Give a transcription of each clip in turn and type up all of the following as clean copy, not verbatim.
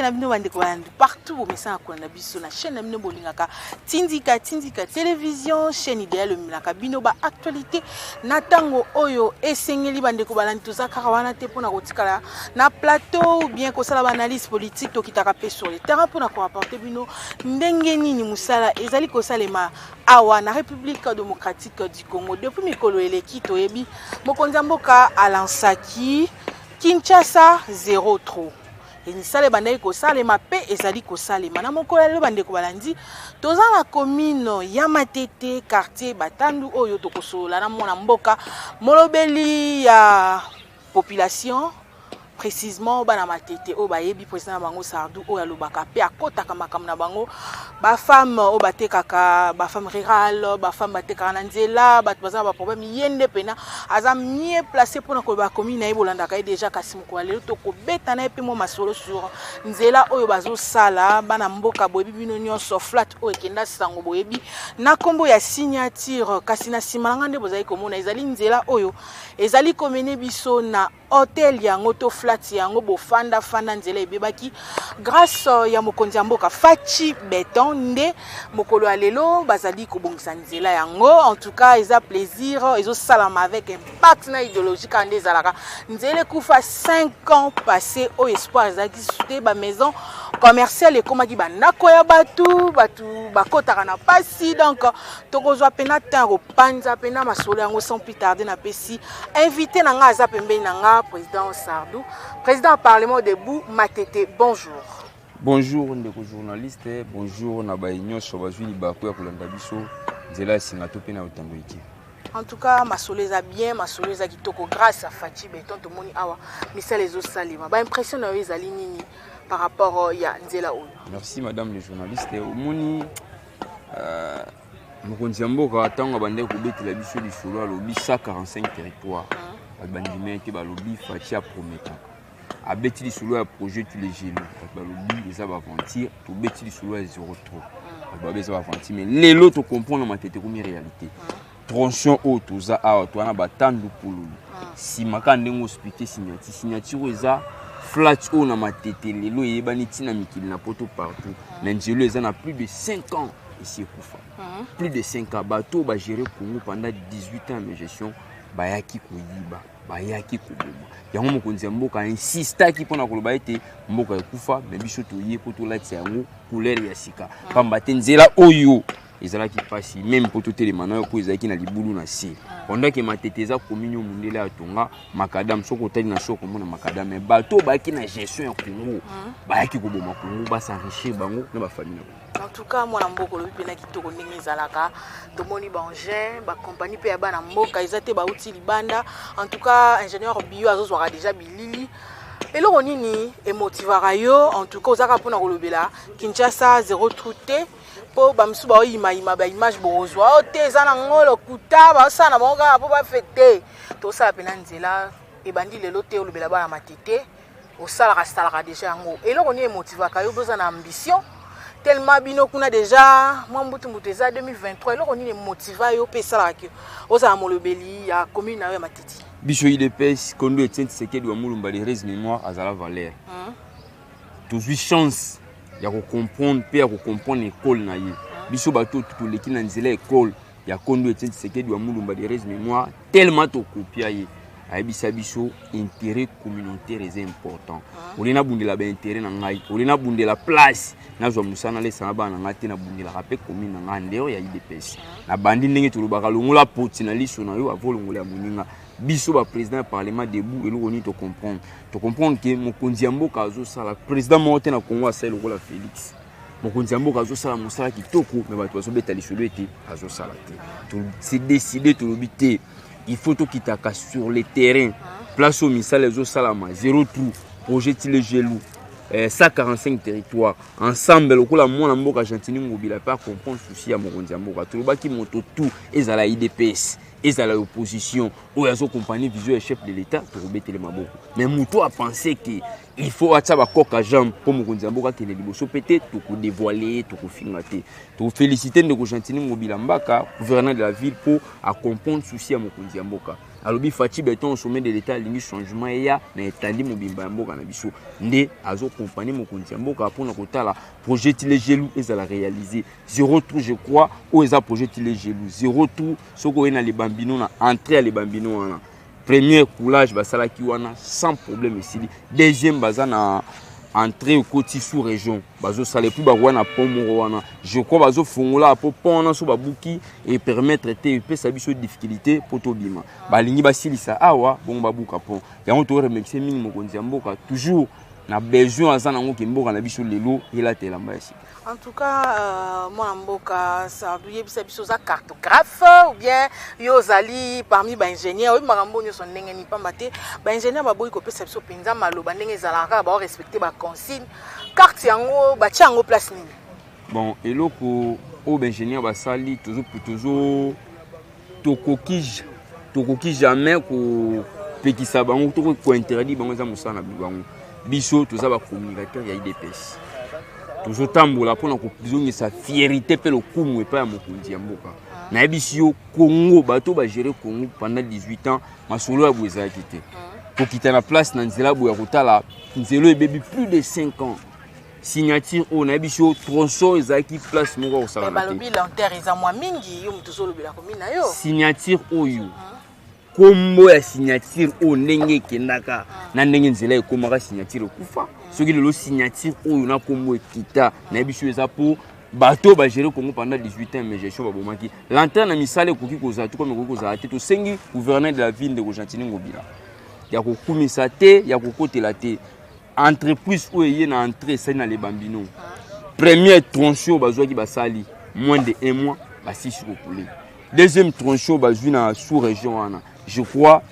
na bino bande ko partout au message ko na biso na chaîne na bino bolingaka tindika télévision chaîne idéal milaka bino ba actualité na tango oyo esengeli bande ko balandi tozaka wana te pona kotikala na plateau ou bien ko sala analyse politique to kitaka pe sur le terrain pona ko apporter bino ndenge nini musala ezali ko salema awa na République démocratique du Congo depuis mikolo eleki to yebi mokonzi mboka alansaki Kinshasa 0 trop. Et ni sale bandai ko sale ma pe ezali ko sale mana mokolo le bande ko balandi toza na commune ya Matete quartier Batandu oyo to kosola na mona mboka molobeli ya population précisément bana Matete o bayebi président bango Sardou o ya lobaka pe akota kamakam na bango ba femme o batekaka ba femme rurale ba femme batekaka na nzela ba baza ba problème yende pena aza mieux placé pour na ko ba commune e bolanda ka déjà kasi moko lelo to ko beta na pe mo masolo sur nzela oyo bazo sala bana mboka boyebi bino nyonso flat o ekenda sango boyebi na kombo ya signature kasi na simanga nde bozali komona ezali nzela oyo ezali komene biso na hotel yango to flat yango bofanda fanda nzela ebebaki grâce ya mokonzi ya mboka Fachi Beton nde mokolo ya lelo bazali kobongisa nzela yango en tout cas eza plaisir ezo salama avec impact na idéologique ande zalaka nzela kufa 5 ans passé au espoir ezaki soute ba maison commerciale et komaki bandako ya batu bakotaka na pasi donc tokozwa pena tango panza pena masolo yango sans plus tarder na pesi invité na nga aza pembeni na nga président Sardou président parlement debout Matete bonjour. Bonjour ndeko journaliste, bonjour na bainyoso bazwili bako ya kolanda biso nzela singa to pena utambo iki. En tout cas masolo eza bien masolo eza kitoko grâce à Fachi Beton to moni awa misala ezo salima ba impression na yo ezali nini par rapport ya nzela oyo. Merci madame le journaliste omoni mokonzi mboka tango bande ko betela biso lisolo alobi 145 territoires bandimé ke balobi Fachi a promettant a beti lisolo ya projet tous les gélos balobi eza ba aventure to beti lisolo ya 0 trop ba beza ba aventure mais lelo to comprendre Matete comme réalité tronçon o toza awa to na batandu pululu si makande ngo hospité signature eza flat o na Matete lelo yebani tina mikili na poto partout na nzelo eza na plus de 5 ans ici kufa plus de 5 ans bateau ba gérer Congo pendant 18 ans de gestion bayaki koyiba bayaki koboma yango mokonzi mboka insistaki pona koloba ete mboka ekufa me biso toye po to lati yango couleur ya sika pamba te nzela oyo ezalaki pasi même po to telemana yo ko ezalaki na libulu na se ondaki Matete eza commune mundele atonga makadam soko tali na soko mona makadam me bato baki na gestion ya Congo bayaki koboma Congo ba s'enrichir bango na ba famille. En tout cas moi na mboko lobi pena kitoko ndenge ezalaka to moni ba engin ba compagnie pe ya bana mboka ezate ba outil libanda en tout cas ingénieur bio azozwaka déjà bilili eloko nini emotivaka yo en tout cas ozaka pona kolobela Kinshasa 0 trouté po bamsu ba oyima ba image bozwa o te eza na ngolo kuta ba sana moka po ba fete to sala pena nzela ebandi lelo te olobela bana Matete osala déjà yango eloko nini emotivaka yo boza na ambition tellement bino kuna déjà moi mbutu eza 2023 eloko nini motiva yo pe sala ki oza molobeli ya commune na yo Matete biso IDPS kondo Etienne Tshisekedi wa Mulumba les res mémoire azala valeur toujours chance ya ko comprendre pe ya ko comprendre école na ye biso bato tutuleki na nzela école ya kondo Etienne Tshisekedi wa Mulumba les res mémoire tellement to copia ye ayebisa biso intérêt communautaire est important olina bundela ba intérêt na ngai olina bundela place nazwa musana lesana bana ngati na bundela rape commune na ndeo ya IDPS na bandi ndenge tulobaka longola poti na liso na yo avolongola ya muninga biso ba président du parlement debout eloko ni to comprendre que mokonzi mboka azo sala président mote na Congo a sala lokola Félix mokonzi mboka azo sala mosala kitoko mais bato bazo beta lisolo ete azo sala te c'est décidé to lobité il faut tout quitter sur le terrain place au misal les salama 0 trou projet les gelou 145 territoires ensemble lokola mwana mboka Gentini Ngobila pas comprendre souci à mokonzi mboka tolobaki moto tout ezala IDPS ezala opposition ou yazo compagnie visuel chef de l'état pour rebeter les maboko mais muto a pensé que il faut ataba koka jambe pour mokonzi mboka que les liboso peut-être tout ko dévoiler tout ko fingater tout féliciter de Gentini Ngobila mbaka gouverneur de la ville pour à comprendre souci à mokonzi mboka alobi Fachi Beton au sommet de l'état lingi changement ya na etali mobimba mboka na biso nde azo compagnie mokonzi mboka pona kotala projet les jaloux et à la réaliser zéro trou je crois ou eza projet les jaloux zéro trou soko ena les bambino na entrée à les bambino wana premier coulage basala ki wana sans problème ici deuxième bazana entrer au côté sous région bazo sale plus ba wana pomoro wana je crois bazo fongola po pona so babuki et permettre te pe sa biso difficulté poto bima balingi basilisa awa bon babuka po yango to remercier mingi mokonzi mboka toujours na besoin azana ngo ki mboka na biso lelo ela tela mbasi. En tout cas, moi, Mboka, ça doit être un cartographe ou bien yozali parmi les ingénieurs. Oui, marambo ne sont n'engagés pas maté. Les ingénieurs, bah, ils copient cette chose. Pinza malo, bah, n'engagés zalara, bah, respecter bah consigne. Carte yango, bah, tiens en place ni. Bon, et là pour aux ingénieurs, bah, sali toujours tokoki jamais ko peki sabango to ko interdit bango za musana bibango. Biso tout ça ba communicateur ya IDPS. Toujours tambola pour nous sa fierté pe le kumu et pas mokonzi mboka. Na bisio Congo bato ba gérer Congo pendant 18 ans masolo ya bweza kité. Pour quitter la place na nzela bo ya kotala nzelo e bebi plus de 5 ans. Signature au na bisio tronçon ezaki place moko au sala. Ba lobi l'enterre eza mwa mingi yo mutuzo lobela komina yo. Signature oyo. Kombo ya signature o ndenge kendaka na ndenge nzela ekomaka signature kufa soki lelo signature oyo na kombo ekita na biso eza po bato ba gérer Congo pendant 18 ans mais gestion ba bomaki lanterne na misale koki kozala to comme koki kozala te to sengi gouverneur de la ville de Gantini Ngobila ya kokumisa te ya kokotela te entreprise oyo ye na entrée ça na les bambino premier tronçon bazwaki basali moins de 1 mois basi sur coulé deuxième tronçon bazwi na sous région wana. Je crois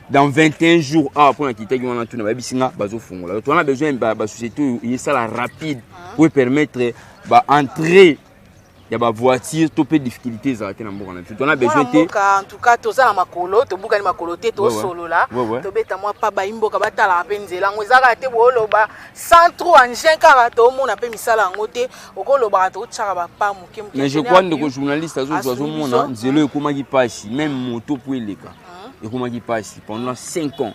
dans 21 jours après la quitter on a tout na bisinga bazo fongola. On a besoin ba société y ça la rapide pour permettre ba entrer ya ba voiture to peu difficultés za na mboka na. On a besoin en tout cas to za na makolo to buka ni makolo te to solo là to beta moi pa ba imboka batala penzela ngozaka te boloba sans trop engin car to mona pe misala ngote okoloba to tsaka ba pa muke muke. Mais je crois que journaliste azo mona nzelo ekomaki pasi même moto pour eleka. Et comment il passe pendant 5 ans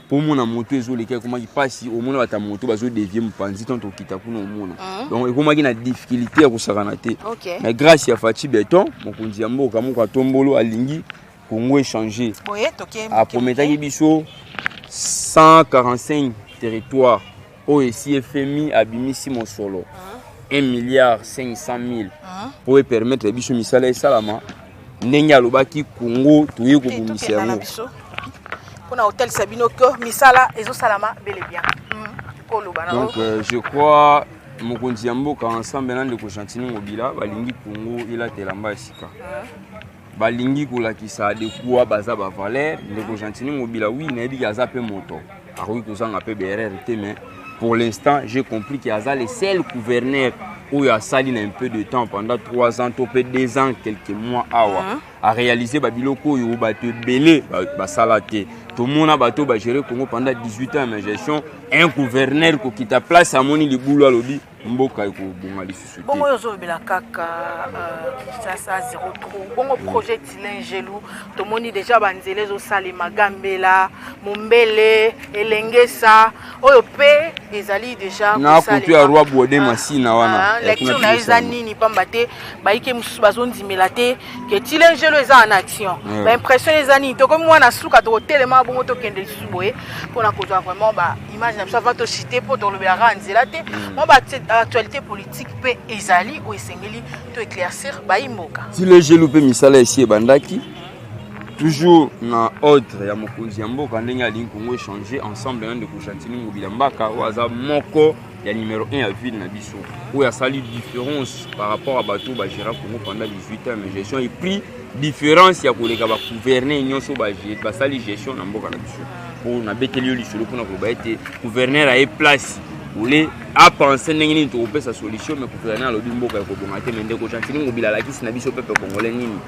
pour mon moto ezoleka comment il passe au monde bata moto bazo devient mpanzi tonto kita kuna omona donc comment il a difficulté à kusakana te mais grâce à Fachi Beton mokonzi ya mboka moko atombolo alingi Congo échanger a prometaki biso 145 territoires au FMI abimisi mosolo 1,5 milliard pour permettre biso misala salama ndenge alobaki Congo toye ko bumisa yango pona hôtel Sabino ko misala ezo salama bel et bien donc je crois mokonzi mboka ensemble na ndeko Gantini Ngobila balingi Congo ila telamba esika balingi kolakisa de quoi baza ba valeur ndeko Gantini Ngobila oui na yebi aza pe moto akoki kozanga pe BRR te mais pour l'instant j'ai compris qu'il y a les seuls gouverneurs où il y a sali un peu de temps pendant 3 ans, 2 ans, quelques mois à réaliser babiloko yo bato belé ba salate. Tout le monde a bateau ba gérer Congo pendant 18 ans mais gestion un gouverneur ko kita place à moni li boulot lobi mboka ko bonga li susu. Bongo yozo bela kaka ça 0 trop. Bongo projet Tilingelou to moni déjà banzele zo sali magambela Mombele Elengesa oyo pe ezali déjà na ko tu a roi Bode Masina wana. Lecture na ezani ni pambate baike musu bazondimela te que Tilingelou eza en action. Ba impression ezani to comme moi na suka to tellement bongo to kende suboye pour na kozwa vraiment ba image na ça va to citer pour to le bela nzela te. Moi ba actualité politique pe ezali ou esengeli to éclaircir ba imboka. Tilingelou pe misala ici bandaki toujours na ordre ya mokonzi mboka ndenge ali Congo échanger ensemble na ndeko Gantini Ngobila mbaka waza moko ya numéro 1 à ville na biso où ya sali différence par rapport à bateau ba gérer Congo pendant 18 ans mais gestion et prix différence ya koleka ba gouverner nyonso ba gérer ba sali gestion na mboka na biso pour na beteli li solo pour na ko ba été gouverneur a place voulez à penser ndenge ni to pesa solution mais gouverneur lobi mboka ko bonga te ndeko Gantini Ngobila la kisi na biso peuple congolais nini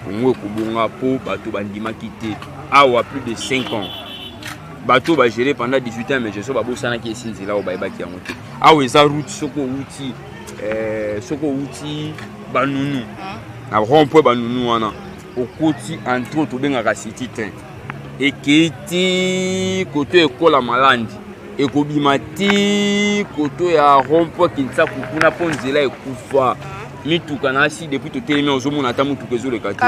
Congo ko bonga po bato bandima kité awa plus de 5 ans bateau ba gérer pendant 18 ans mais je sais pas bosana ki esinzi là au baïba ki amote awa eza route soko outi banunu na rond-point banunu wana okoti entre to benga ka city train ekiti koto ekola malandi ekobima ti koto ya rompo kinsa kuna po nzela ekufa mituka na si depuis totelemi ozomona ata mutuka ezoleka te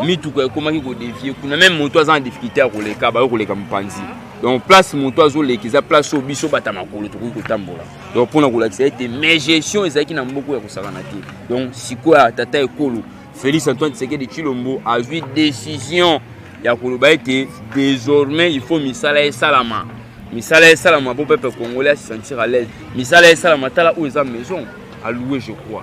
mituka ekomaki kodevie kuna même moto aza na difficulté ya koleka bayokoleka mopanzi donc place moto azoleka eza place oyo biso bata makolo tokoki kotambola donc mpona kolakisa ete mais gestion ezalaki na maboko ya kosakana te donc sikoyo tata ekolo Félix Antoine Tshisekedi Tshilombo a vu décision ya koloba ete désormais il faut misala esalama pour peuple congolais se sentir à l'aise misala esalama tala oyo eza maison à louer je crois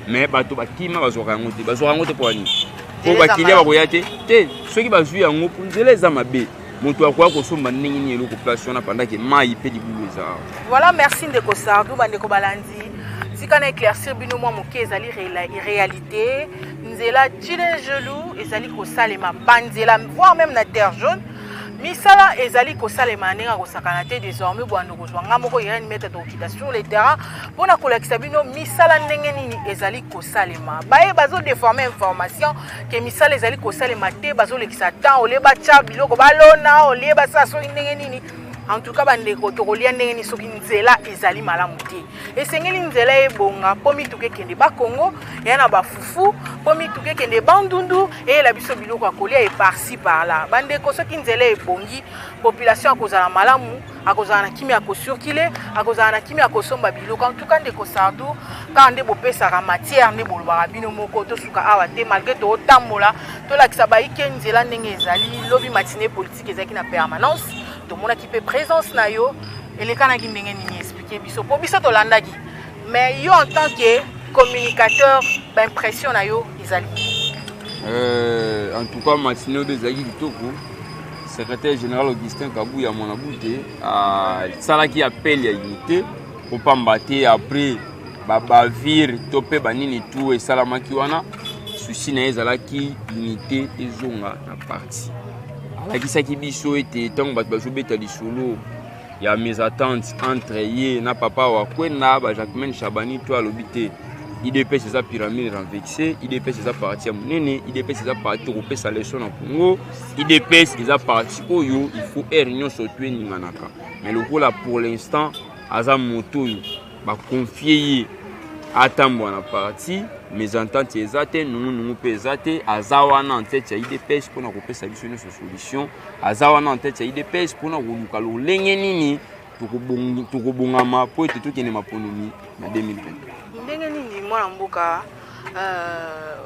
mais bato bakima bazwaka yango te po nini po bakilia bakoya te soki bazwi yango po nzela eza mabe moto akoya kosomba ndenge nini eloko place wana pendant ke mai mpe libulu eza voilà merci ndeko Sardou bandeko balandi tika na éclaircir bino mwa moke ezali réalité nzela tile gelou ezali kosalema banzela voire même na terre jaune misala ezali kosalema ndenge kosakana te désormais bwando kozwa nga moko irene mettre tokita sur le terrain mpona kolakisa bino misala ndenge nini ezali kosalema baye bazodeforme information ke misala ezali kosalema te bazolekisa temps oleba tya biloko balona oleba sala soki ndenge nini en tout cas bandeko tokolia ndenge nini soki nzela ezali malamu te esengeli nzela ebonga mpo mituka ekende bakongo eya na bafufu mpo mituka ekende bandundu eyela biso biloko ya kolia eparci parla bandeko soki nzela ebongi population akozala malamu akozala na kimi ya kosurkile akozala na kimi ya kosomba biloko en tout cas ndeko Sardou kaka nde bopesaka matière nde bolobaka bino moko tosuka awa te malgré tootambola tolakisa bayike nzela ndenge ezali lobi matinée politique ezalaki na permanence tomonaki mpe présence na yo elekanaki ndenge nini expliquer biso po biso tolandaki mais yo en tant que communicateur baimpression na yo ezali en tout cas matinée oyo ezalaki kitoko secrétaire général Augustin Kabuya Monabute asalaki appel ya unité po pamba te après babavire to mpe banini tu esalamaki wana susi na ye ezalaki unité ezonga na parti alakisaki biso ete ntango bato bazobeta lisolo ya mésattente entre ye na papa wakwenda Jacquemaine Chabani to alobi te IDPS eza pyramide renversée IDPS eza parti ya monene IDPS eza parti kopesa leso na Congo IDPS eza parti oyo il faut nyonso to eninganaka mais lokola pour l'instant aza moto oyo bakonfie ye atambwa na parti mésentente eza te nungu mpe eza te aza wana en tête ya IDPS mpona kopesa biso nyonso solution aza wana en tête ya IDPS mpona koluka lolenge nini tokobongama po ete tokende mapondomi na 2020 ndenge nini mwana mboka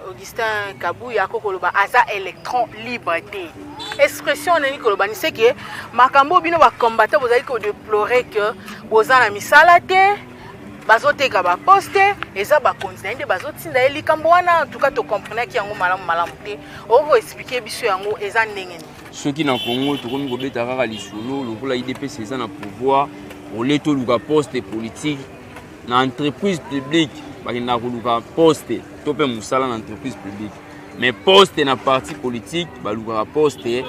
Augustin Kabuya akokoloba aza électron libre te expression neni koloba ni seke makambo bino bakombata bozali kodéplorer que boza na misala te bazoteka baposte eza bakontina nde bazotinda ye likambo wana en tout cas tocompreneaki yango malamu te okoexplike biso yango eza ndenge nini soki na Congo tokomi kobeta kaka lisolo lokola IDPS eza na pouvoir ole toluka poste politique na entreprise publique bakendaka koluka poste to mpe mosala na entreprise publique mais poste na parti politique balukaka poste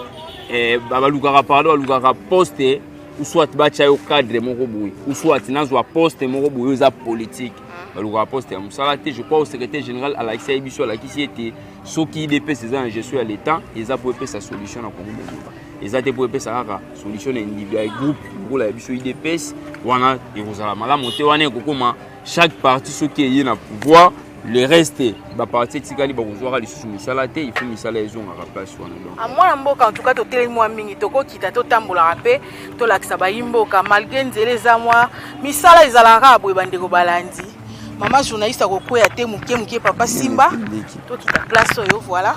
balukaka poste ou soit batia yo cadre moko boye ou soit nazwa poste moko boye eza politique balukaka poste ya mosala te je crois au secrétaire général alakisi ya biso alakisi ete soki IDPS eza na gestion ya l'état eza po epesa solution na Congo mobimba eza te po epesa kaka solution na individuel groupe lokola ya biso IDPS wana ekozala malamu te wana ekokoma chaque parti soki eye na pouvoir le reste baparti etikali bakozwaka lisusu misala te il faut misala ezongaka place wana donc mwana mboka en tout cas totelemi mwa mingi tokokita totambolaka mpe tolakisa bayimboka malgré nzela eza mwa misala ezalaka boye bandeko balandi mama journaliste akokwea te moke papa Simba tokita place oyo voilà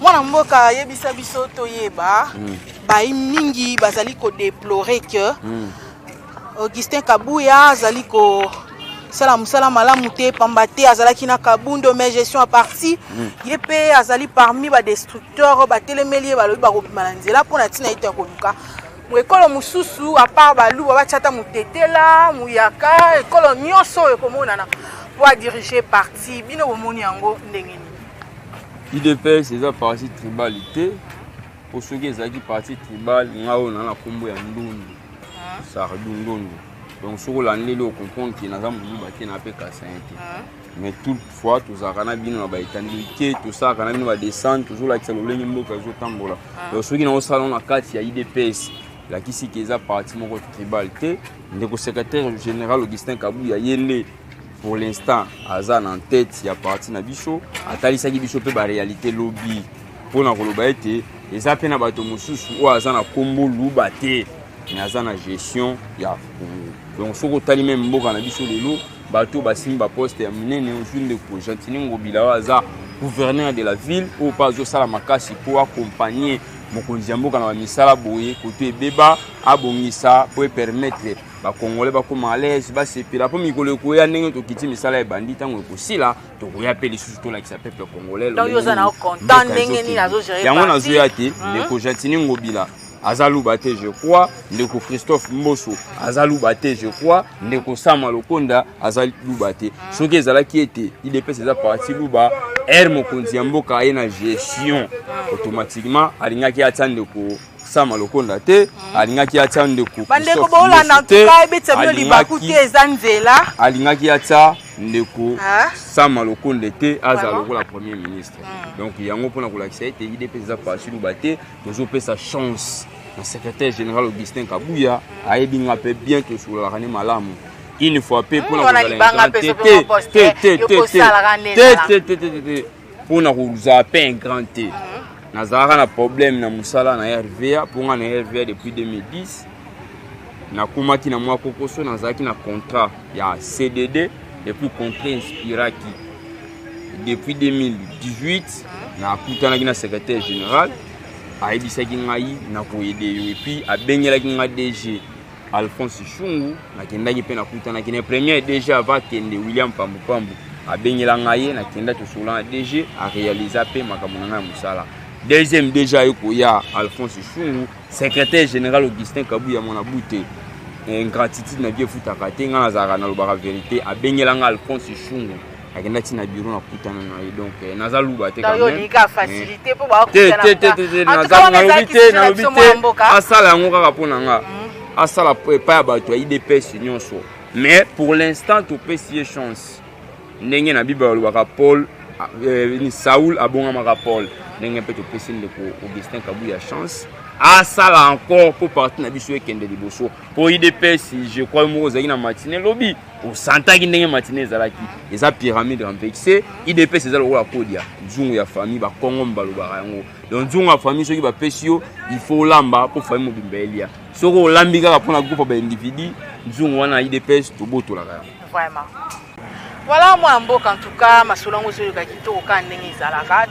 mwana mboka yebisa biso toyeba bayi mingi bazali kodéplorer que Augustin Kabuya azali ko sala musala malamu te pamba te azalaki na Kabundo mais gestion à parti ye pe azali parmi ba destructeurs batelemeli balobi bakopima na nzela mpona ntina ete ya koluka ekolo mosusu à part baluba batiata motetela muyaka ekolo nyonso oyo ekomonana po adiriger parti bino bomoni yango ndenge nini IDPS eza parti tribalité po soki ezalaki parti tribal nga oyo na nkombo ya Ndundu Sardou Ndundu donc ce qu'on a comprendre que nous avons battu na pe kasante mais toutefois tous akana bino na ba étendike tout ça kana bino ba descendre toujours la kisalo lengi mboka zo tambola donc ce qui na salon na kati ya IDPS la kisi keza parti moko tribal te ndeko secrétaire général Augustin Kabuya yele pour l'instant azan en tête ya parti na biso atalisa ki biso pe ba réalité lobby pour na koloba ete eza pe na bato mosusu o azan na kombo luba te mais azan na gestion ya donc soko tali même mboka na biso lelo bato basimba poste ya minene ozunde ko Gentini Ngobila aza gouverneur de la ville ou pas zo sala makasi pour accompagner mokonzi ya mboka na bamisala boye koto ebeba abongisa pour permettre bakongole bakoma à l'aise basepela po mikolo ekoya ndenge tokiti misala ebandi ntango ekosila tokoya pe lisusu tolakisa peuple congolais donc yoza na content ndenge nini azogere yango nazoya te ndeko Gentini Ngobila azaluba te je crois ndeko Christophe Mboso azaluba te je crois ndeko Sama Lokonda azaluba te soki ezalaki ete IDPS eza parti luba mokonzi ya mboka aye na gestion automatiquement alingaki atia ndeko Sama Lokonda te alingaki atia ndeko bandeko bolanda ntuka ebetsa bino libaku te eza nzela alingaki atia ndeko Sama Lokonda te aza lokola premier ministre donc yango mpona kolakisa ete IDPS eza parti luba te tozopesa chance le secrétaire général Augustin Kabuya a bien que sur la rane malamu. Une fois peu pour nous appeler un grand T. Nous avons un problème dans Moussala na RVA pour un RVA depuis 2010. Na kumaki na mwa kokoso na zaki na contrat ya CDD depuis contrat Inspiraki depuis 2018 na kutana na secrétaire général aibisaki ngai na koyede et puis abengelaki nga DG Alphonse Chungu na kendaki pe na kutana kine premier DG avant kende William Pambupambu abengela ngai na kenda to sola DG a réaliser pe makamona na musala deuxième déjà ekoya Alphonse Chungu secrétaire général Augustin Kabuya mona bute ingratitude na bien futaka te nga nazaka na lobaka vérité abengela nga Alphonse Chungu akenda tina bureau na kutana na donc nazaluba te quand même donc facilité pour ba kutana na asala yango kaka pona nga asala pa ya bato ya IDPS nyonso mais pour l'instant to pesi chance ndenge na bible lobaka Paul ni Saoul abongamaka Paul ndenge pe to pesi ndeko Augustin Kabuya chance asala encore pour partir na biso ekende liboso pour IDPS je crois mo ozaki na matinée lobby au santaki ndenge matinée ezalaki eza pyramide renversée IDPS ezala ko kodia nzungu ya famille ba Kongo mbalobaka yango donc nzungu ya famille soki ba pesio il faut lamba pour famille mobimba elia soko olambika ka pona groupe ba individu nzungu wana IDPS to botolaka vraiment voilà moi mboka en tout cas masolongo so yoka kitoko ka ndenge ezalaka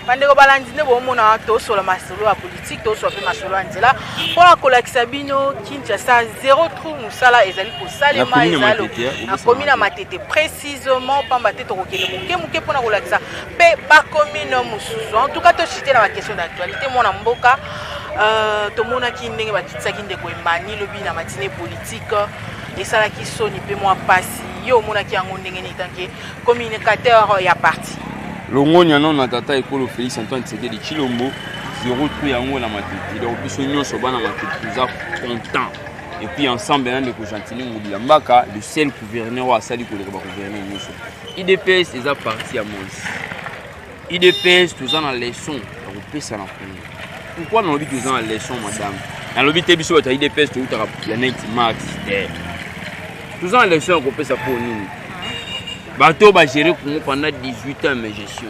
bandeko balandi ne bomona to solo masolo ya politique to so pe masolo nzela pour kolakisa bino Kinshasa 0 trou musala ezali ko salema ezalo na commune Matete précisément pamba te to kokele muke pona kolakisa pe ba commune mususu en tout cas to citer la question d'actualité mona mboka to mona ki ndenge batitsaki ndeko Emani lobi na matinée politique et ça la ki soni pe moi pasi yo mona ki yango ndenge ni tanke communicateur ya parti Longonia non na tata ekolo Félix Antoine Tshisekedi Tshilombo 0 trou yango na Matete donc biso nyonso bana Matete za content et puis ensemble na ndeko Gentini Ngobila mbaka le seul gouverneur asali ko le gouverneur nyonso IDPS eza parti ya Monsi IDPS tous en leçon ko pesa na Congo pourquoi non lobi tous en leçon madame na lobi te biso ta IDPS to utaka planète Mars tous en leçon ko pesa pour nini bato ba gérer Congo pendant 18 ans mais gestion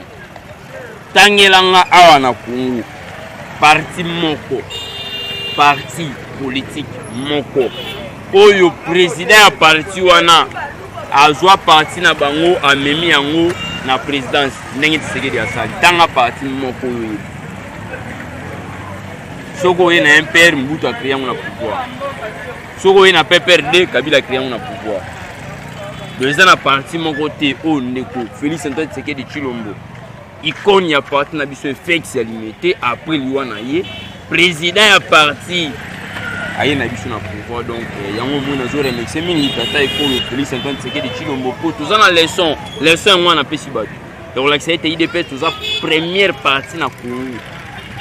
tangelanga awa na Congo parti moko parti politique moko oyo président ya parti wana azwa parti na bango amemi yango na présidence ndenge Tshisekedi asali tanga parti moko oyo soko ye na MPR Mbutu a créé yango na pouvoir soko ye na PPRD Kabila a créé yango na pouvoir Dans un parti mon côté au Neko Félix Antoine Tshisekedi Tshilombo icône ya parti na biso fixe ya limité après liwana ye président ya parti aye na biso na pouvoir donc yango mona zo remercier mingi tata ekolo Félix Antoine Tshisekedi Tshilombo pour tous en leçon wana pesi bato donc la CIT IDPS tous première partie na Congo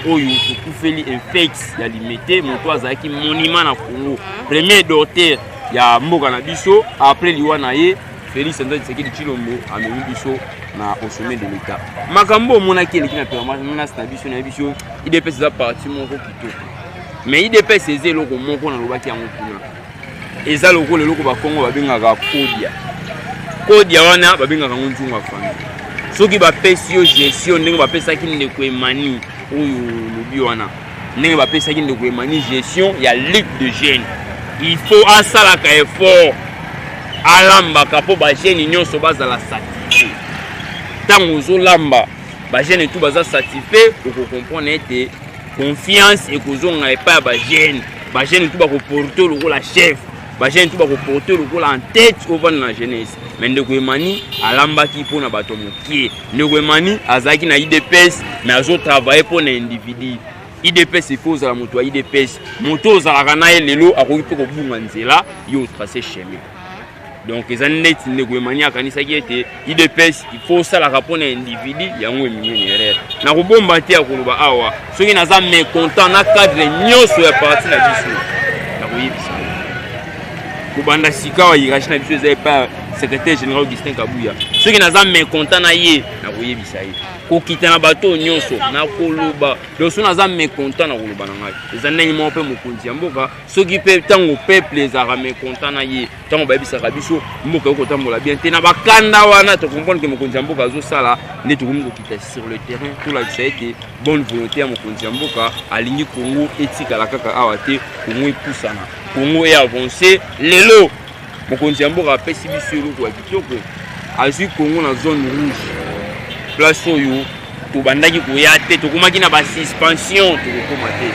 oyo ku feli un fixe ya limité moto azaki monument na Congo premier docteur ya mboka na biso après liwa na ye Félix Antoine Tshisekedi Tshilombo amemi biso na au sommet de l'état makambo monaki eleki na permanence na biso na biso IDPS za parti moko kitoko mais IDPS eza eloko moko na lobaki yango kuna eza lokola eloko bakongo babengaka kodia wana babengaka ngo nzungu afami soki bapesi yo gestion ndenge bapesaki ndeko Emani oyo lobi wana ndenge bapesaki ndeko Emani gestion ya ligue de jeunes il faut asalaka effort alambaka mpo bagene nyonso bazala satisfait ntango ozolamba bagene tu baza satisfait okokomprendre ete confiance ekozonga epai ya bagene tu bakoporte lokola chef bagene tu bakoporte lokola en tête ovanda na jeunesse mais ndeko Emani alambaki mpona bato mokie ndeko Emani azalaki na IDPS mais azotravaille mpona individu IDPS il faut ozala moto ya IDPS moto ozalaka na ye lelo akoki mpe kobunga nzela yo otrace chemin donc eza neti ndeko Emani akanisaki ete IDPS il faut osalaka mpona individu yango eminene erreur na kobomba te ya koloba awa soki naza mécontent na cadre nyonso ya parti na biso nakoyebisa kobanda sika wa hiérarchie na biso eza epa secrétaire général Augustin Kabuya soki naza mécontent na ye nakoyebisa ye kokita na bato nyonso na koloba donc soki naza mécontent na koloba na ngai eza ndenge moko mpe mokonzi ya mboka soki mpe ntango peuple ezalaka mécontent na ye ntango bayebisaka biso mboka ekotambola bien te na bakanda wana tokomprendre ke mokonzi ya mboka azosala nde tokomi kokita sur le terrain tolakisa ete bonne volonté ya mokonzi ya mboka alingi Congo etikala kaka awa te Congo epusana Congo eavance lelo mokonzi ya mboka apesi biso eloko ya kitoko azwi Congo na zone rouge place oyo tobandaki koya te tokomaki na basuspension tokokoma te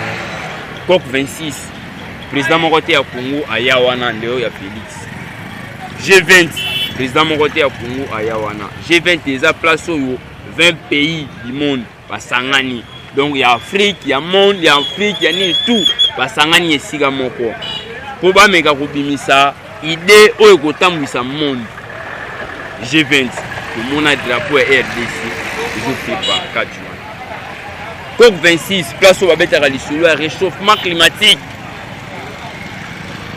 COP 26 président moko te ya Congo aya wana ndeo ya Félix G20 président moko te ya Congo aya wana G20 eza place oyo 20 pays du monde basangani donc ya Afrique ya monde ya Afrique ya nini tout basangani esika moko po bameka kobimisa idée oyo kotambwisa monde G20 mon drapeau RDC je fais pas 4 jours COP 26 place au babeta lisolo réchauffement climatique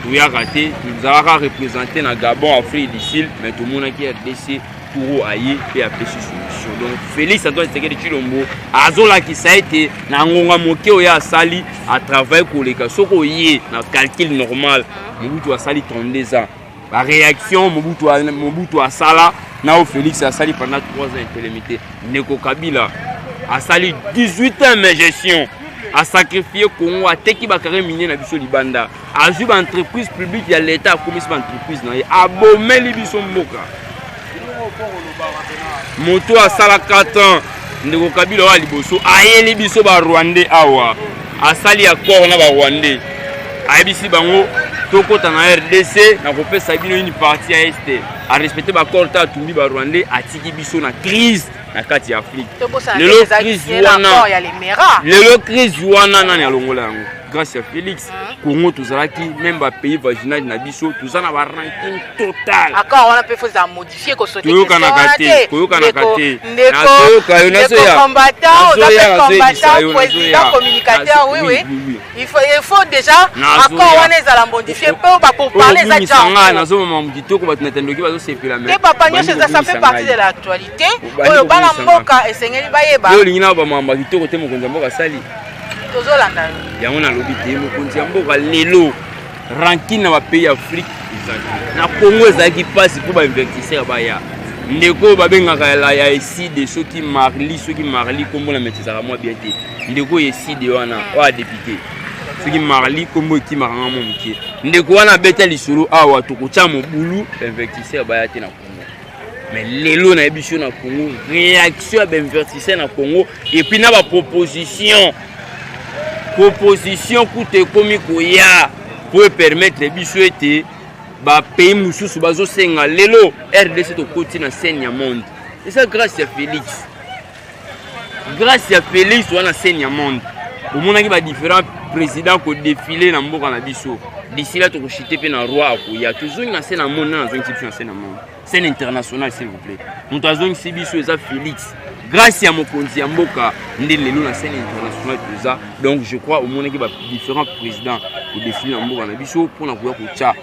tout y a raté nous avons représenté na Gabon Afrique du Sud mais tout le monde qui RDC pour ailler et appeler solution donc Félix Antoine Tshisekedi Tshilombo azola qui ça a été na ngonga moke oya sali à travers koleka soko yé na calcul normal Mobutu asali 32 ans la réaction Mobutu asala Nao Félix a sali pendant 3 ans interlimité. Neko Kabila a sali 18 ans de gestion. A sacrifié Congo a teki bakare minier na biso libanda. A joué entreprise publique ya l'état comme une entreprise na a bomé libiso mboka. Moto a sala 4 ans. Neko Kabila wa liboso aye libiso ba Rwandais awa. A sali accord na ba Rwandais. A bisi bango tokota na RDC na kopesa bino une partie à est à respecter ba korta tumbi ba Rwandais atiki biso na crise na kati ya Afrique lelo crise wana nani alongola yango grâce à Félix Congo tozalaki même ba pays voisinage na biso tozana ba ranking total accord wana pe faut modifier ko sauter koyoka na kate ndeko combattant président communicateur oui il faut déjà accord wana ezala modifier pe pour parler za janga na zo mama mditoko ba tunatendoki ba zo sepela mais papa nyosho ça fait partie de l'actualité oyo bana mboka esengeli bayeba yo lingina ba mama kitoko te mokonzi mboka sali tozolanda yango na lobi te mokonzi ya mboka lelo ranking na ba pays Afrique na Congo ezaki passe pour ba investisseur baya ndeko babengaka la ya ECD soki Marli kombo na metizaka moi bien te ndeko ECD wana wa député soki Marli kombo ekimaka mo mokie ndeko wana beta lisolo awa tokocha mobulu investisseur baya te na Congo mais lelo na biso na Congo réaction à investisseur na Congo et puis na ba proposition coûte komi koya pour permettre biso ete ba pays mususu bazo senga lelo RDC to koti na scène ya monde et ça grâce à Félix wana scène ya monde au monde ki ba différents présidents ko défiler na mboka na biso d'ici là to ko chiter pe na roi akoya toujours na scène ya monde na zone na scène ya monde scène internationale s'il vous plaît nous tazong sibiso eza Félix grâce à mokonzi ya mboka nde lelo na scène internationale tuza donc je crois au monde ki ba différents présidents ko défiler na mboka na biso pour na koya ko tcha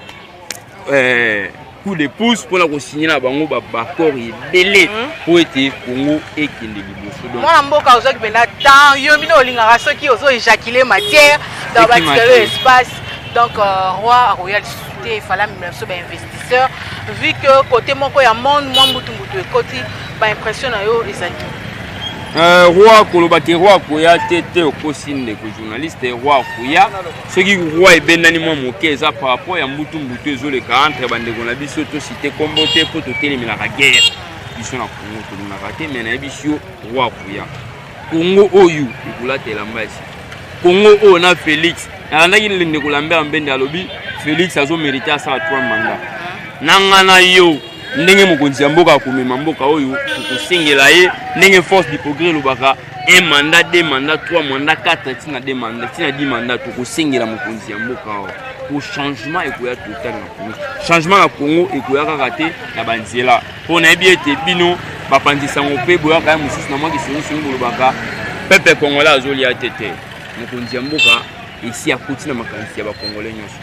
coup de pouce pour la signer na bango ba accord ebele pour être Congo et kende liboso. Donc moi mboka ozo kibenda temps yo mino olingaka soki ozo éjaculer matière dans bâtiment espace. Donc roi royal il fallait même so ba investisseur vu que côté moko ya monde moi mbutu côté ba impression na yo ezali roi kolobaki roi koya tete okosinde ko journaliste roi koya soki roi ebendani mwa moke eza par rapport ya mbutu ezoleka entre bandeko na biso to cité kombo te po totelemelaka guerre biso na Congo tolingaka te mais na biso roi koya Congo oyo ekulatela mbasi Congo oyo na Félix nalandaki ndeko Lambert Mbende alobi Félix azomérite asala 3 mandats nanga na yo ndenge mokonzi ya mboka akomema mboka oyo kokosengela ye ndenge force du progrès lobaka 1 mandat 2 mandats 3 mandats 4 tina 2 mandats tina 10 mandats tokosengela mokonzi ya mboka oyo pour changement ekoya total na Congo changement na Congo ekoya kaka te na banzela po na yebi ete bino bapandisango mpe boyaka ya mosusu na mwaki songisongi bolobaka pepe congolais azolia tete mokonzi ya mboka esi akoti na makanisi ya bakongolais nyonso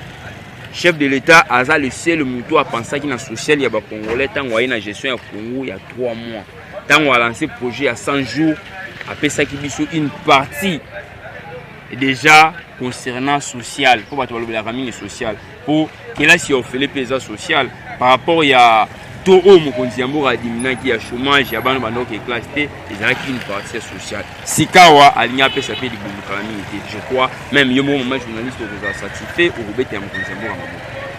chef de l'État a le seul muto à penser qu'il y a social il y a congolais tant qu'on a une gestion à Congo il y a 3 mois tant qu'on a lancé projet à 100 jours après ça qui dit une partie déjà concernant social pour pas la famille sociale pour que là si on fait les paysans social par rapport il y a tout au mokonziambo a diminué qui a chômage il y a bano bano qui est classe T ils ont une partie sociale si kawa aligna pe ça fait du calamité je crois même yo mo journaliste vous a satisfait au rebete ya mokonziambo à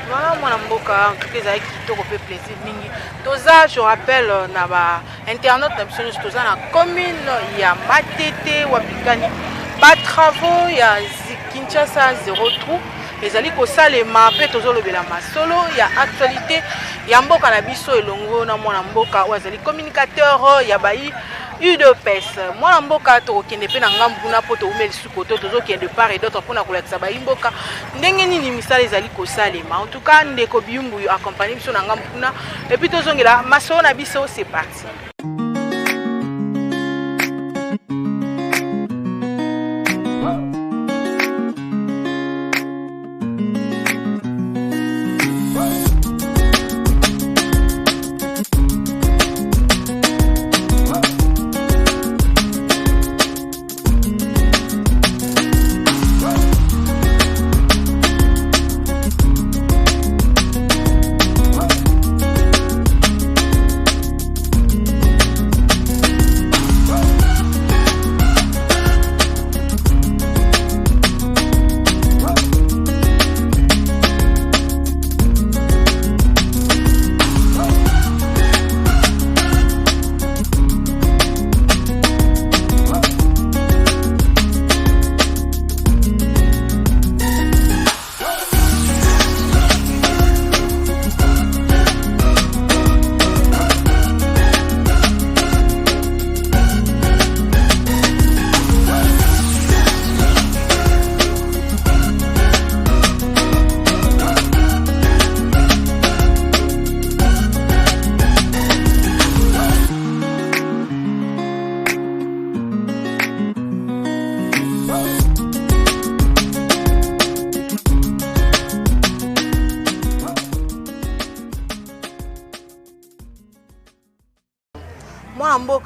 voilà moi mboka en tout cas ça qui to fait plaisir mingi toza je rappelle na ba internet na biso toza na commune ya Matete wapikani pas travaux ya Kinshasa 0 trou ezali kosalema pe tozolobela masolo ya actualité ya mboka na biso elongo na mwana mboka wazali communicateur ya bayi UDPS mwana mboka tokende pe na ngambu kuna po to umeli sukoto tozokende part et d'autre pona kolakisa bayi mboka ndenge nini misala ezali kosalema en tout cas ndeko biyumbu accompagner biso na ngambu kuna et puis tozongela masolo na biso c'est parti.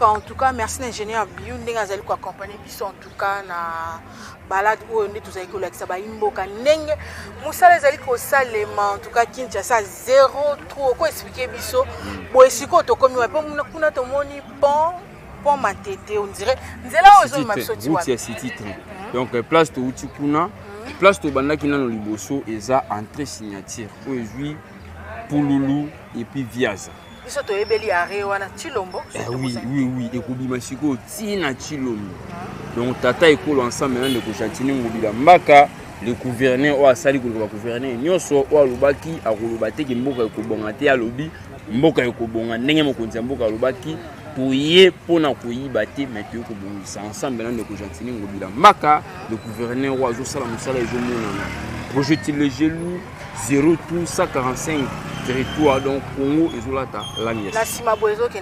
En tout cas, merci l'ingénieur Biou ndenge azali ko accompagner biso en tout cas na balade oyo nde tozali ko lakisa ba imboka ndenge musala ezali ko salema en tout cas Kinshasa 0 trop ko expliquer biso bo esiko to komi wa pe kuna to moni pont Matete on dirait nzela ozo mabiso ti wa city donc place to uti kuna place to banda kina no liboso eza entrée signature oyo Pululu et puis Viaza. Oui, et Koubima Siko, Tina Chilombo. Donc, Tata et Kolo ensemble, maintenant, de Kochatini, Mobila Mbaka, le gouverneur, ou à Sali, le gouverneur, Nyoso, ou à Lubaki, à Rolobate, qui Mboka et Kobongate, à Lobi, Mboka et Kobonga, Nengemo Konzamboka, Lubaki, pour y pona koyi bate, mais tu es ça ensemble, maintenant, de Kochatini, Mobila Mbaka, le gouverneur, ou à Zosala, Moussala et Zomona. Projet le gelou, 0 tout, 145 territoire, donc Congo et Zolata, l'Agnès.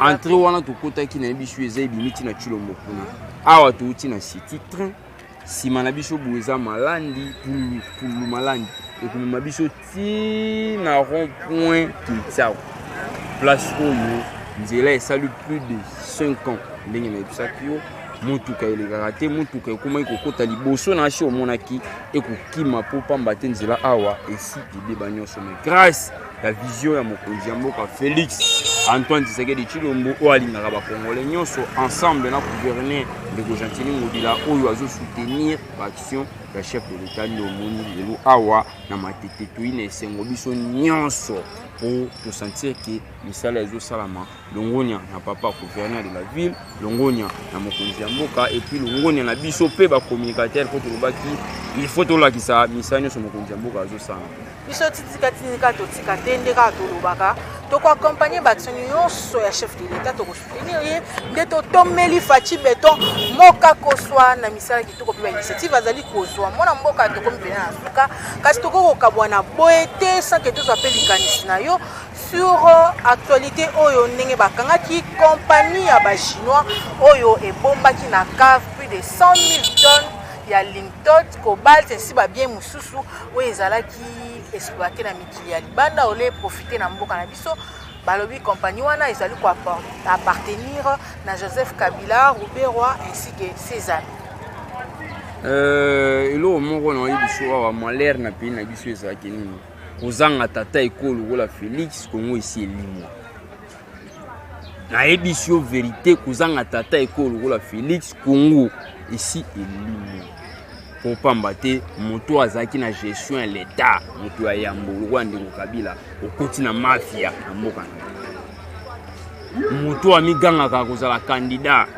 Entre wana to kota ki na biso eza bimiti na Chilombo kuna. Awa to uti na city train. Si manabiso bueza malandi pour malandi. et comme ma biso ti na rond-point Kinshasa place où nzela et salut plus de 5 ans ndenge na bisakio mutuka ile karate mutuka ekoma ikokota liboso na shi omonaki ekokima po pamba te nzela awa esi ideba nyonso mais grâce la vision ya mokonzi ya mboka Félix Antoine Tshisekedi Tshilombo oyo alingaka bakongole nyonso ensemble na gouverneur ndeko Gentili Ngobila oyo azosoutenir baaction ya chef de l'état nde omoni lelo awa na matete toyina esengo biso nyonso pour te sentir que misala ezosalama longonia na papa gouverneur de la ville longonia na mokonzi ya mboka et puis longonia na biso pe bacommunicateur po tolobaki il faut tolakisa misala nyonso mokonzi ya mboka azosala biso titika totika te nde kaka tolobaka tokoaccompagne baaction nyonso ya chef de l'état tokosoutenir ye nde totomeli faci beton moka kozwa na misala kitoko mpe bainitiative azali kozwa mwana mboka tokomi pene na suka kasi tokokokabwa na boye te sans ke tozwa mpe likanisi na yo sur actualité oyo ndenge bakangaki compagnie ya bachinois oyo ebombaki na cave plus de 100 000 tonnes ya lintot cobalt ainsi babien mosusu oyo ezalaki exploité na mikili ya libanda ole profiter na mboka na biso balobi compagnie wana ezali ko appartenir na Joseph Kabila, Robert Roy ainsi que ses amis. Elo moko na yi biso awa malheur na pays na biso ezalaki nini kozanga tata ekolo kola Félix Kongo esi elimwa na yebisio vérité kozanga tata ekolo kola Félix Kongo esi elimwa pour pamba te moto azaki na gestion ya l'état moto ya yambo lokwa ndeko Kabila okoti na mafia na mboka moto amigangaka kozala candidat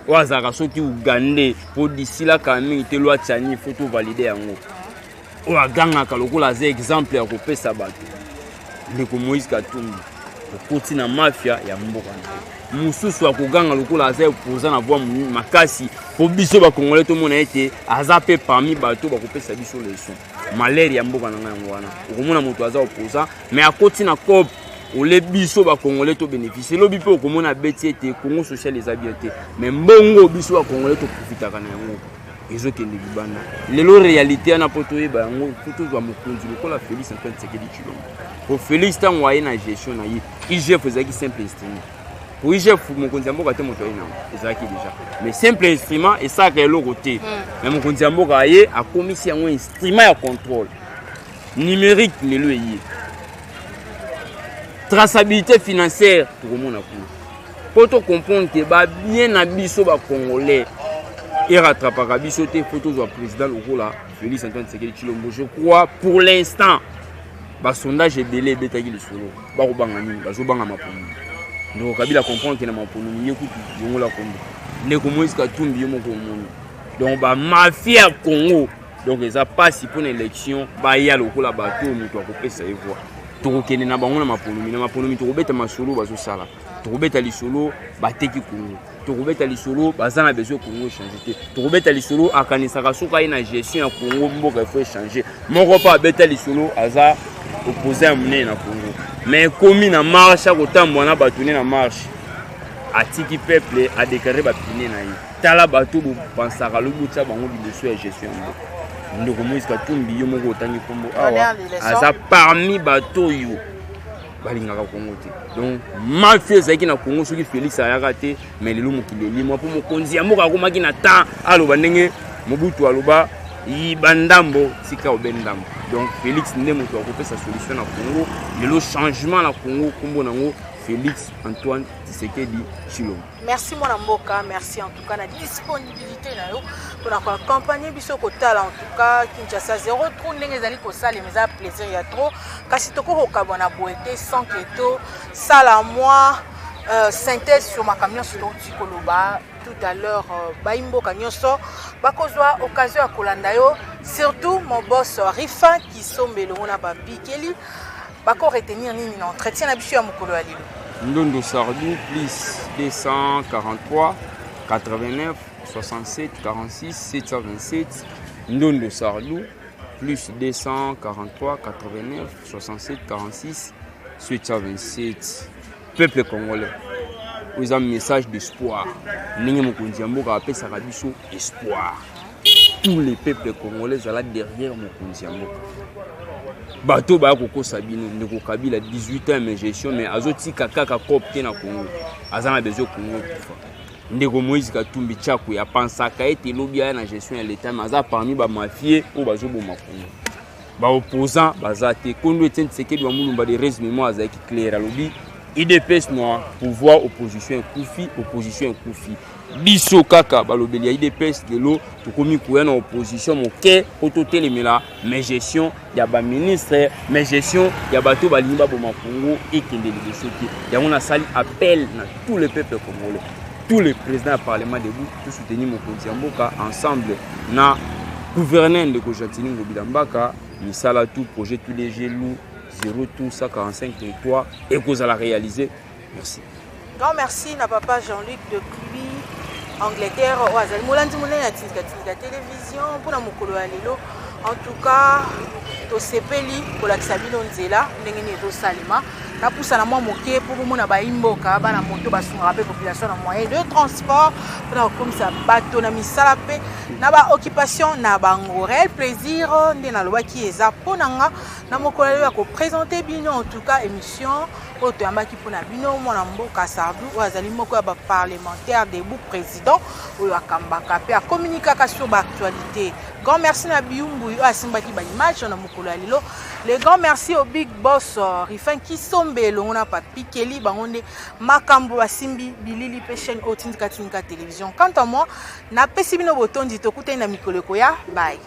wazaka soki Uganda po disila kami te loi tchani faut to valider yango o agangaka lokola za exemple ya kopesa bato ndeko Moïse Katumbi okoti na mafia ya mboka mususu akoganga lokola za opposant na voix makasi po biso ba congolais to mona ete aza pe parmi bato bakopesa biso leçon malheur ya mboka na ngango wana okomona moto aza opposant mais akoti na cop ole biso ba congolais to bénéficier lobi pe okomona beti ete Congo social les habiletés mais mbongo biso ba congolais to profitaka na yango ezokende libanda lelo réalité na poto yeba yango poto zwa mokonzi lokola Félix Antoine Tshisekedi Tshilombo pour Félix tango waye na gestion na ye IGF ezaki simple instrument pour IGF mokonzi ya mboka te moto ayina ezaki déjà mais simple instrument et ça que eloko te mais mokonzi ya mboka ye akomisi yango instrument ya contrôle numérique lelo ye traçabilité financière tokomona kuna poto comprendre que ba bien na biso ba congolais et rattrapera biso te photos du président lokola Félix Antoine Tshisekedi Tshilombo. Je crois pour l'instant ba sondage ebele betaki le solo ba ko banga nini ba zo banga maponi donc Kabila comprendre que na maponi yekutu yongola Congo ndeko Moïse Katumbi yo moko moni donc ba mafia Congo donc eza passe pour une élection ba ya lokola bato muto akopesa evo tokokende na bango na maponi tokobeta masolo bazo sala tokobeta lisolo bateki Congo tokobeta lisolo bazana besoin Congo changer te tokobeta lisolo akanisaka soka ina gestion ya Congo mboka il faut changer moko pa beta lisolo aza opposé à monnaie na Congo mais komi na marche akotambo na batune na marche atiki peuple a déclaré ba pine na yi tala bato bo pensaka lo butsa bango bileso ya gestion mboka ndeko Moïse Katumbi yo moko otangi kombo awa aza parmi bato yo balingaka Congo te donc mafia ezalaki na Congo soki Félix ayaka te mais lelo mokili elimo po mokonzi ya mboka akomaki na temps aloba ndenge Mobutu aloba bandambo tika obendambo donc Félix nde moto akopesa solution na Congo lelo changement na Congo kombo nango Félix Antoine Tshisekedi Tshilombo. Merci mon mboka, merci en tout cas la disponibilité na yo pour accompagner biso kotala en tout cas Kinshasa 0 trop ndenge zali ko sala mais ça plaisir ya trop kasi toko ko kabona boete sans keto sala moi synthèse sur ma camion sur Tikoloba tout à l'heure baimbo kanyoso bakozwa occasion ya kolanda yo surtout mon boss Rifa qui sombelo na ba bikeli bako retenir nini na entretien na biso ya mokolo ya lelo Ndondo Sardou plus 243 89 67 46 727 Ndondo Sardou plus 243 89 67 46 727 peuple congolais vous avez un message d'espoir ningi mokonzi ya mboka apesaka biso espoir tous les peuples congolais sont là derrière mokonzi ya mboka bato ba ko sabino ndeko Kabila 18 ans mais gestion mais azotika kaka copte na Congo azana besoin Congo kufa ndeko Moïse Katumbi Tchakou ya pensaka ete lobia na gestion ya l'état mais aza parmi ba mafie o bazo boma Congo ba opposant bazate Kondo Etienne Tshisekedi wa Mulumba de résumement azaki clair alobi IDPS noir pouvoir opposition Koufi biso kaka balobeli IDPS de l'eau to komi ko na opposition moke ototelemela mais gestion ya ba ministre mais gestion ya bato balimba boma Congo ekende de soki yango na sali appel na tout le peuple congolais tous les présidents du parlement debout pour soutenir Mokonzi Mboka ensemble na gouverneur de Kojatini Ngobidambaka misala tout projet tous les gelou 0 tout 145 territoires et qu'on a réalisé. Merci. Grand merci na papa Jean-Luc de Cluy Angleterre au Azali Molandi Moulin ya Tinga télévision pour na mokolo ya lelo. En tout cas to sepeli pour la Sabino Nzela ndenge ni to salima na poussa na moi moké pour mona ba imboka ba na moto ba sunga pe population na moyen de transport pour comme ça bateau na misala pe na ba occupation na bango réel plaisir ndé na loba ki eza ponanga na mokolo ya ko présenter bino en tout cas émission oto yambaki pona bino mona mboka Sardou o azali moko ya ba parlementaire debout président oyo akambaka pe a communiquer sur ba actualité. Grand merci na Biumbu yo asimbaki ba image na mokolo ya lelo. Le grand merci au big boss Rifin Kisombe longona papi Kelly bangonde makambo asimbi bilili pe chaîne Otindika télévision. Quant à moi na pesi bino botondi tokutena mikolo koya bye.